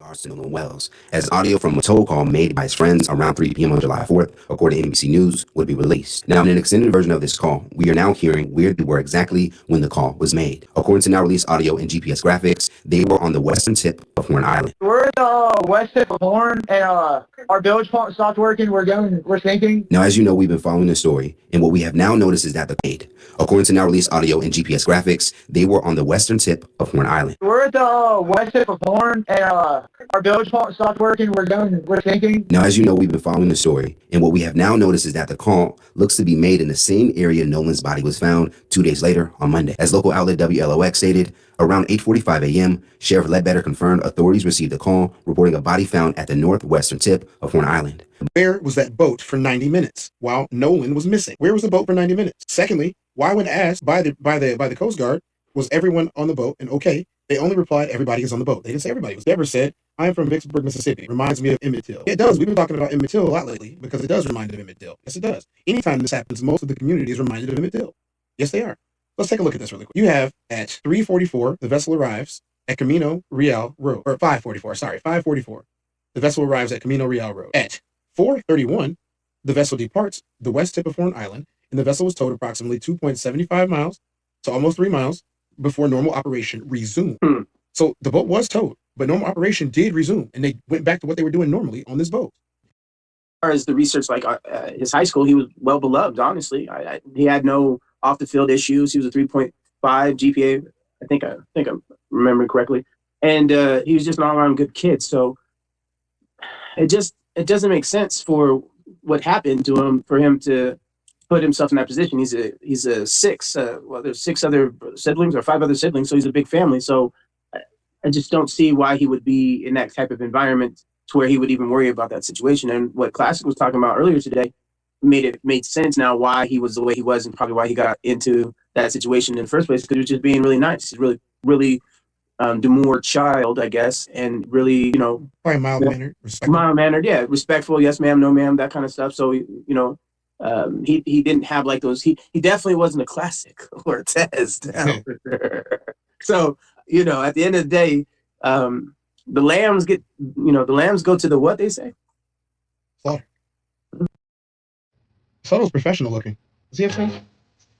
Nolan Wells, as audio from a toll call made by his friends around 3 p.m. on July 4th, according to NBC News, would be released. Now, in an extended version of this call, we are now hearing where they were exactly when the call was made. According to now released audio and GPS graphics, they were on the western tip of Horn Island. We're at the west tip of Horn, and our village pump stopped working. We're sinking. Now, as you know, we've been following the story, and what we have now noticed is that the aid. According to now released audio and GPS graphics, they were on the western tip of Horn Island. We're at the west tip of Horn, and our village pump stopped working. We're sinking. Now, as you know, we've been following the story, and what we have now noticed is that the call looks to be made in the same area Nolan's body was found 2 days later on Monday. As local outlet WLOX stated, around 8:45 a.m., Sheriff Ledbetter confirmed authorities received a call reporting a body found at the northwestern tip of Horn Island. Where was that boat for 90 minutes while Nolan was missing? Where was the boat for 90 minutes? Secondly, why when asked by the Coast Guard, was everyone on the boat and okay, they only replied everybody is on the boat. They didn't say everybody was. Deborah said, I am from Vicksburg, Mississippi. Reminds me of Emmett Till. It does. We've been talking about Emmett Till a lot lately because it does remind of Emmett Till. Yes, it does. Anytime this happens, most of the community is reminded of Emmett Till. Yes, they are. Let's take a look at this really quick. You have at 3:44, the vessel arrives at Camino Real Road, or 5:44, sorry, 5:44. The vessel arrives at Camino Real Road. At 4:31, the vessel departs the west tip of Horn Island, and the vessel was towed approximately 2.75 miles to almost 3 miles before normal operation resumed. So the boat was towed, but normal operation did resume, and they went back to what they were doing normally on this boat. As far as the research, like his high school, he was well beloved. Honestly, he had no off the field issues. He was a 3.5 GPA. I think I'm remembering correctly, and he was just an all around good kid. So it doesn't make sense for what happened to him for him to put himself in that position. He's a six. Well, there's 6 other siblings or 5 other siblings, so he's a big family. So I just don't see why he would be in that type of environment to where he would even worry about that situation. And what Classic was talking about earlier today made sense now why he was the way he was and probably why he got into that situation in the first place, because he was just being really nice. He's really demure child, I guess, and really, Probably mild-mannered, respectful. Mild-mannered, yeah, respectful, yes ma'am, no ma'am, that kind of stuff. So, he didn't have like those, he definitely wasn't a Classic or a test. So, at the end of the day, the lambs go to the what they say? Slaughter. Soto's professional looking. Does he have sense?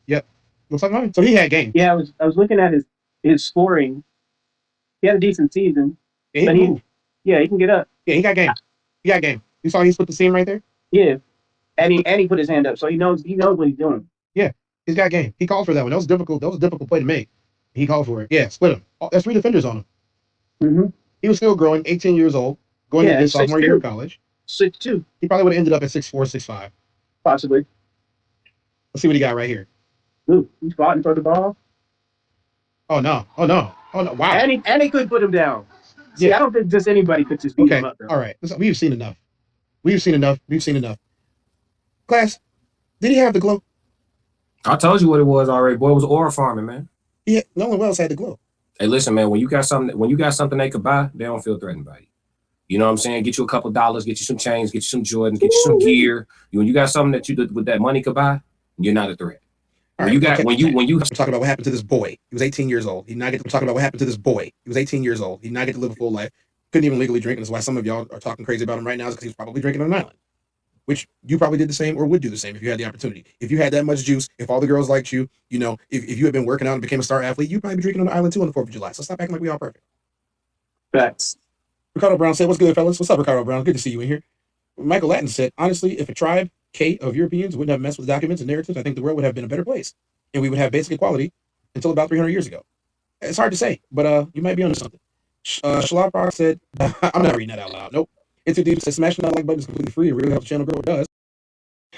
Yep. Looks like mine. So he had game. Yeah, I was looking at his scoring. He had a decent season. Yeah, he can get up. Yeah, he got game. He got game. You saw he split the seam right there? Yeah. And he put his hand up, so he knows what he's doing. Yeah, he's got game. He called for that one. That was difficult. That was a difficult play to make. He called for it. Yeah, split him. That's 3 defenders on him. Mm-hmm. He was still growing, 18 years old, going into his sophomore year of college. 6'2". He probably would have ended up at 6'4", 6'5". Possibly. Let's see what he got right here. Ooh, he's fighting for the ball. Oh no! Wow! And he could put him down. See, I don't think just anybody could just beat him up. All right. Listen, we've seen enough. We've seen enough. Class, did he have the glow? I told you what it was already. Boy, it was oil farming, man. Yeah, Nolan Wells had the glow. Hey, listen, man. When you got something they could buy, they don't feel threatened by you. You know what I'm saying? Get you a couple dollars, get you some chains, get you some Jordans, get you some gear. When you got something that with that money could buy, you're not a threat. When you We're talking about what happened to this boy. He was 18 years old. We're talking about what happened to this boy. He was 18 years old. He did not get to live a full life. Couldn't even legally drink. And that's why some of y'all are talking crazy about him right now, is because he was probably drinking on an island. Which you probably did the same or would do the same if you had the opportunity. If you had that much juice, if all the girls liked you, if you had been working out and became a star athlete, you'd probably be drinking on the island too on the 4th of July. So stop acting like we all perfect. Facts. Ricardo Brown said, what's good, fellas? What's up, Ricardo Brown? Good to see you in here. Michael Latin said, honestly, if a tribe K of Europeans wouldn't have messed with documents and narratives, I think the world would have been a better place. And we would have basic equality until about 300 years ago. It's hard to say, but you might be onto something. Shalab said, I'm not reading that out loud. Nope. It's too deep. Said, smashing that like button is completely free and really helps the channel grow. It does.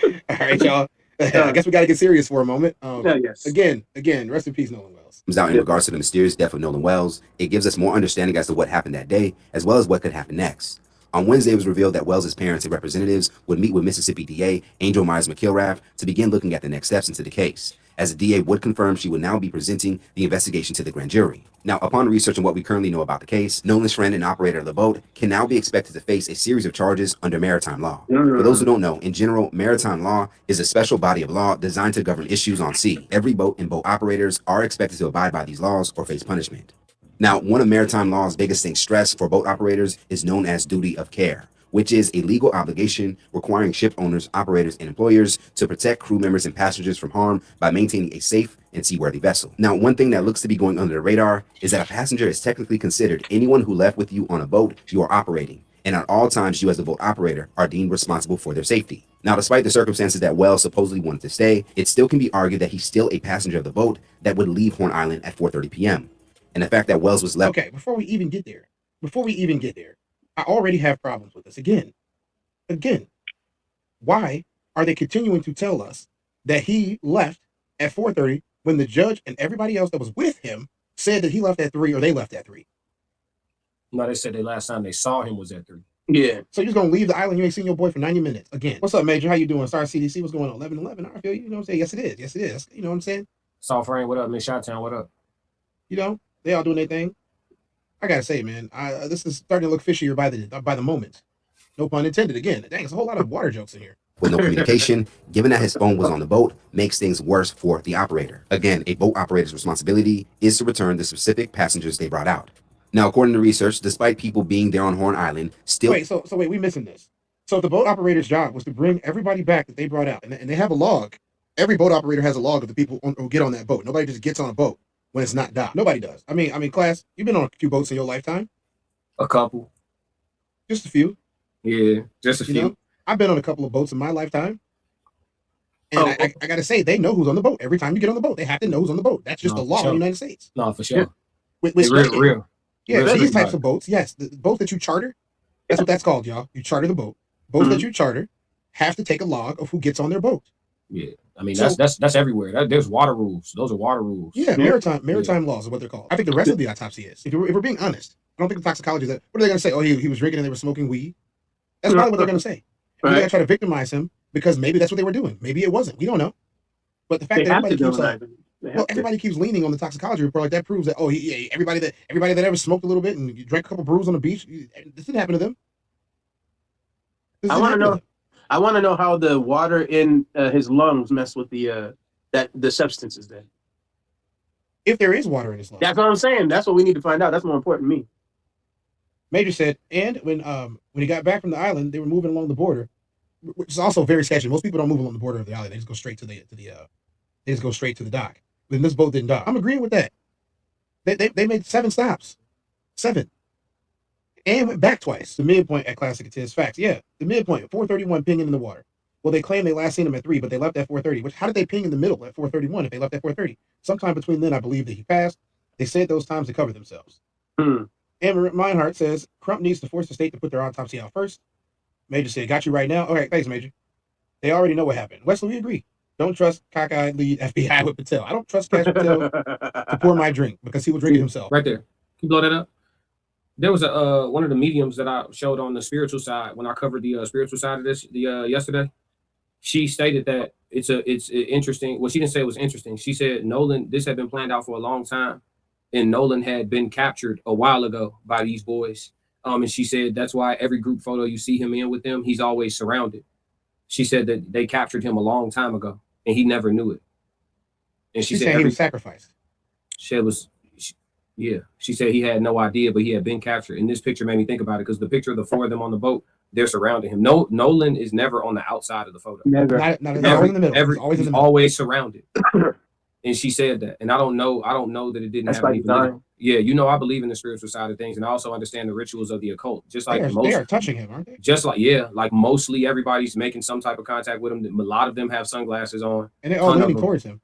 All right, y'all. I guess we got to get serious for a moment. Yes. Again, rest in peace, Nolan Wells. Comes out in regards to the mysterious death of Nolan Wells. It gives us more understanding as to what happened that day, as well as what could happen next. On Wednesday, it was revealed that Wells' parents and representatives would meet with Mississippi DA Angel Myers McIlrath to begin looking at the next steps into the case, as the DA would confirm she would now be presenting the investigation to the grand jury. Now, upon researching what we currently know about the case, Nolan's friend and operator of the boat can now be expected to face a series of charges under maritime law. For those who don't know, in general, maritime law is a special body of law designed to govern issues on sea. Every boat and boat operators are expected to abide by these laws or face punishment. Now, one of maritime law's biggest things stressed for boat operators is known as duty of care, which is a legal obligation requiring ship owners, operators, and employers to protect crew members and passengers from harm by maintaining a safe and seaworthy vessel. Now, one thing that looks to be going under the radar is that a passenger is technically considered anyone who left with you on a boat you are operating, and at all times you as the boat operator are deemed responsible for their safety. Now, despite the circumstances that Wells supposedly wanted to stay, it still can be argued that he's still a passenger of the boat that would leave Horn Island at 4:30 p.m. And the fact that Wells was left. Okay, before we even get there, I already have problems with this. Again, why are they continuing to tell us that he left at 4:30 when the judge and everybody else that was with him said that he left at 3 or they left at 3? No, they said the last time they saw him was at 3. Yeah. So you're just gonna leave the island? You ain't seen your boy for 90 minutes again. What's up, Major? How you doing? Sorry, CDC. What's going on? 11:11. I feel you. You know what I'm saying? Yes, it is. Yes, it is. You know what I'm saying? Soft Rain, what up? Miss Shot-Town, what up? You know, they all doing their thing. I gotta say, man, this is starting to look fishier by the moment. No pun intended. Again, dang, it's a whole lot of water jokes in here. With no communication, given that his phone was on the boat, makes things worse for the operator. Again, a boat operator's responsibility is to return the specific passengers they brought out. Now, according to research, despite people being there on Horn Island, still Wait, so wait, we missing this. So the boat operator's job was to bring everybody back that they brought out, and they have a log. Every boat operator has a log of the people who get on that boat. Nobody just gets on a boat when it's not docked. Nobody does. I mean, class, you've been on a few boats in your lifetime. A couple. Just a few. Yeah, just a You few. know, I've been on a couple of boats in my lifetime. And I gotta say, they know who's on the boat. Every time you get on the boat, they have to know who's on the boat. That's just No, the law for sure. in the United States. No, for sure. With Real. Yeah, Real these strict types about of boats, yes, the boats that you charter, that's what that's called, y'all. You charter the boat. Boats that you charter have to take a log of who gets on their boat. Yeah, I mean So- that's everywhere. There's water rules. Those are water rules. Yeah, maritime laws are what they're called. I think the rest of the autopsy is. If we're being honest, I don't think the toxicology is that. What are they going to say? Oh, he was drinking and they were smoking weed. That's probably what they're going to say. And they're going to try to victimize him because maybe that's what they were doing. Maybe it wasn't. We don't know. But the fact They that have to everybody do keeps it. everybody keeps leaning on the toxicology report, like that proves that everybody that ever smoked a little bit and drank a couple brews on the beach, this didn't happen to them. This I didn't want to happen know. them. I want to know how the water in his lungs mess with the substances. Then If there is water in his lungs. that's what I'm saying. That's what we need to find out. That's more important to me. Major said, and when he got back from the island, they were moving along the border, which is also very sketchy. Most people don't move along the border of the island; they just go straight to the dock. Then this boat didn't dock. I'm agreeing with that. They made 7 stops, 7, and went back twice. The midpoint at Classic it is facts. Yeah, the midpoint 4:31 pinging in the water. Well, they claim they last seen him at 3, but they left at 4:30. Which how did they ping in the middle at 4:31 if they left at 4:30? Sometime between then, I believe that he passed. They said those times to cover themselves. Amber Meinhardt says Crump needs to force the state to put their autopsy out first. Major said, "Got you right now." Okay, thanks, Major. They already know what happened. Wesley, we agree. Don't trust cockeyed lead FBI with Patel. I don't trust Cash Patel to pour my drink because he will drink it himself. Right there. Can you blow that up? There was a one of the mediums that I showed on the spiritual side when I covered the spiritual side of this yesterday. She stated that it's interesting. Well, she didn't say it was interesting. She said Nolan, this had been planned out for a long time, and Nolan had been captured a while ago by these boys. And she said that's why every group photo you see him in with them, he's always surrounded. She said that they captured him a long time ago, and he never knew it. And she said he was sacrificed. She said he had no idea, but he had been captured. And this picture made me think about it because the picture of the 4 of them on the boat, they're surrounding him. No, Nolan is never on the outside of the photo. Never. Not always in the middle. He's always in the middle. Always surrounded. And she said that. And I don't know that it didn't That's have by any design. validity. Yeah, you know, I believe in the spiritual side of things, and I also understand the rituals of the occult. Just like They are touching him, aren't they? just like like mostly everybody's making some type of contact with him. A lot of them have sunglasses on. And they're all Ton of leaning them. towards him.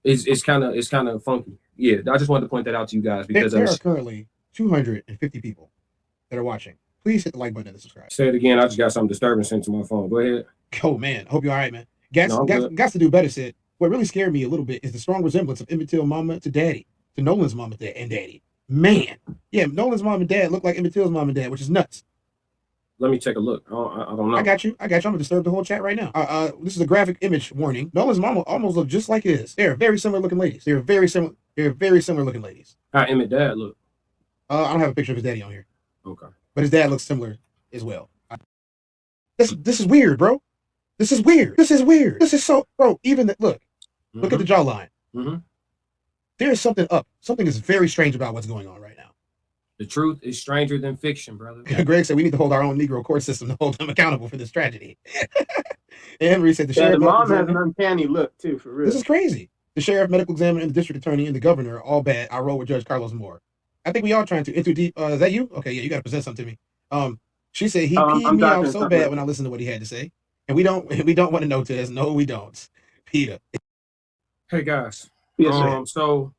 It's kind of funky. Yeah, I just wanted to point that out to you guys because There are currently 250 people that are watching. Please hit the like button and subscribe. say it again. I just got something disturbing sent to my phone. Go ahead. Oh man, hope you're all right, man. No, I'm good. Gas to do better said. What really scared me a little bit is the strong resemblance of Emmett Till mama to daddy, to Nolan's mom and daddy. Man, yeah, Nolan's mom and dad look like Emmett Till's mom and dad, which is nuts. Let me take a look. I don't know. I got you. I'm gonna disturb the whole chat right now. This is a graphic image warning. Nolan's mama almost look just like his. They're very similar looking ladies. They're very similar looking ladies. How Emmett dad look. I don't have a picture of his daddy on here, Okay. but his dad looks similar as well. This is weird, bro. This is weird. This is so, bro. Even look at the jawline. Mhm. There is something up. Something is very strange about what's going on right now. The truth is stranger than fiction, brother. Greg said we need to hold our own Negro court system to hold them accountable for this tragedy. And Marie said the Yeah, sheriff, the mom has examiner, an uncanny look too, for real. this is crazy. The sheriff, medical examiner, and the district attorney and the governor are all bad. I roll with Judge Carlos Moore. I think we are trying to into deep. Is that you? Okay, yeah, you got to present something to me. She said he peed I'm me off Dr. so bad when I listened to what he had to say, and we don't want to know this. No, we don't. Peter. Hey guys. Yes, sir. So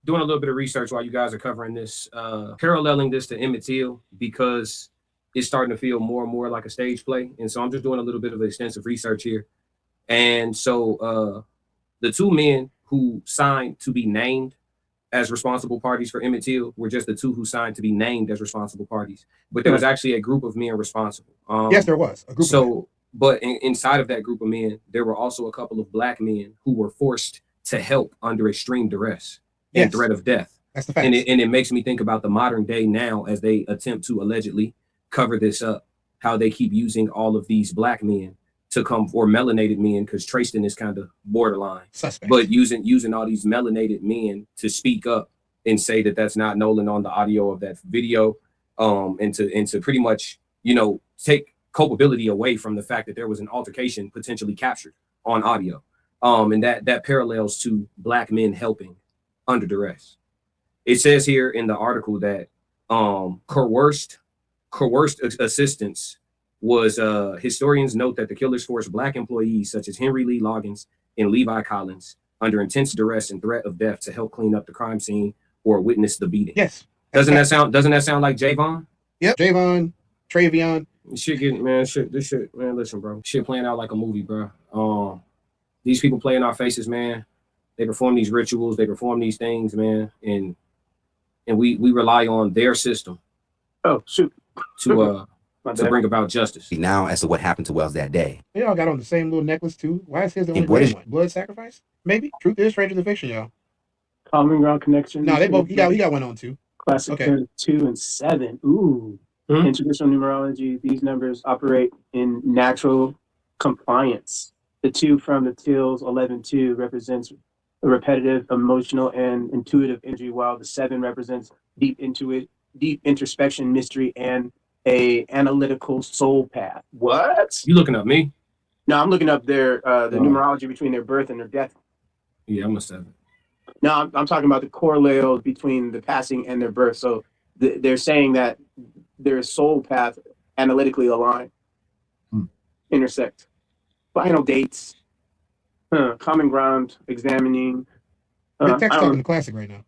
doing a little bit of research while you guys are covering this, paralleling this to Emmett Till because it's starting to feel more and more like a stage play. And so I'm just doing a little bit of extensive research here. And so the two men who signed to be named as responsible parties for Emmett Till were just the two who signed to be named as responsible parties. But there was actually a group of men responsible. Yes, there was a group. So, but inside of that group of men, there were also a couple of black men who were forced to help under extreme duress and threat of death. That's the fact. And it makes me think about the modern day now as they attempt to allegedly cover this up, how they keep using all of these black men to come, or melanated men, because Tristan is kind of borderline, Suspect. but using all these melanated men to speak up and say that that's not Nolan on the audio of that video, and to pretty much, take culpability away from the fact that there was an altercation potentially captured on audio. And that parallels to black men helping under duress. It says here in the article that coerced assistance was, historians note that the killers forced black employees such as Henry Lee Loggins and Levi Collins under intense duress and threat of death to help clean up the crime scene or witness the beating. Yes. Doesn't that sound like Javon? Yep. Javon, Travion. Shit getting, man, this shit, man, listen, bro. Shit playing out like a movie, bro. These people play in our faces, man. They perform these rituals, they perform these things, man, and we rely on their system. Oh, shoot. To bring about justice. Now, as to what happened to Wells that day. They all got on the same little necklace too. Why is his the only what red is- one? Blood sacrifice? Maybe. Truth is stranger than fiction, y'all. Common ground connection. No, they both. He got one on too. Classic Okay. 2 and 7. Ooh. In traditional numerology, these numbers operate in natural compliance. The 2 from the Tills 11-2 represents a repetitive, emotional, and intuitive energy, while the 7 represents deep introspection, mystery, and a analytical soul path. What? You looking up me? No, I'm looking up their the numerology between their birth and their death. Yeah, I'm a 7. No, I'm talking about the correlates between the passing and their birth. So they're saying that their soul path analytically aligned, intersect. Final dates, common ground, examining. Big Tech's talking the classic right now.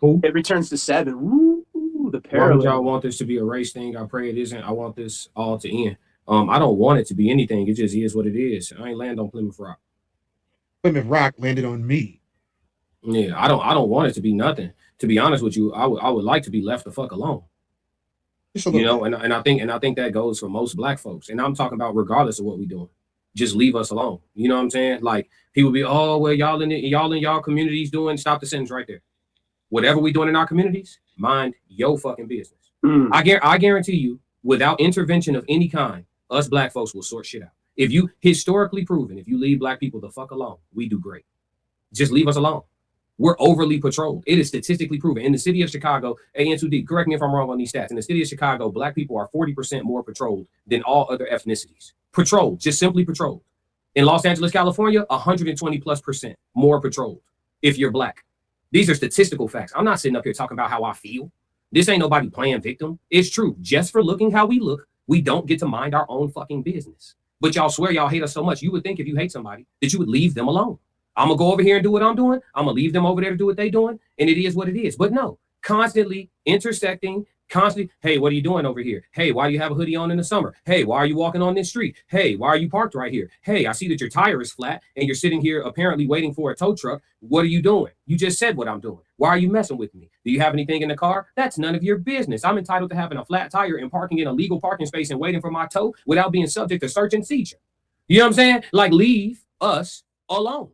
Who? It returns to 7. Ooh, the Why parallel. would y'all want this to be a race thing? I pray it isn't. I want this all to end. I don't want it to be anything. It just is what it is. I ain't land on Plymouth Rock. Plymouth Rock landed on me. Yeah, I don't want it to be nothing. To be honest with you, I would like to be left the fuck alone. Just a little bit. And I think that goes for most black folks. And I'm talking about regardless of what we're doing. Just leave us alone. You know what I'm saying? Like people be, oh well, y'all in y'all communities doing, stop the sentence right there. Whatever we doing in our communities, mind your fucking business. I guarantee you, without intervention of any kind, us black folks will sort shit out. If you historically proven, if you leave black people the fuck alone, we do great. Just leave us alone. We're overly patrolled. It is statistically proven. In the city of Chicago, AN2D, correct me if I'm wrong on these stats. In the city of Chicago, black people are 40% more patrolled than all other ethnicities. Patrolled, just simply patrolled. In Los Angeles, California, 120+% more patrolled if you're black. These are statistical facts. I'm not sitting up here talking about how I feel. This ain't nobody playing victim. It's true. Just for looking how we look, we don't get to mind our own fucking business. But y'all swear y'all hate us so much. You would think if you hate somebody that you would leave them alone. I'm going to go over here and do what I'm doing. I'm going to leave them over there to do what they're doing. And it is what it is. But no, constantly intersecting, constantly, hey, what are you doing over here? Hey, why do you have a hoodie on in the summer? Hey, why are you walking on this street? Hey, why are you parked right here? Hey, I see that your tire is flat and you're sitting here apparently waiting for a tow truck. What are you doing? You just said what I'm doing. Why are you messing with me? Do you have anything in the car? That's none of your business. I'm entitled to having a flat tire and parking in a legal parking space and waiting for my tow without being subject to search and seizure. You know what I'm saying? Like, leave us alone.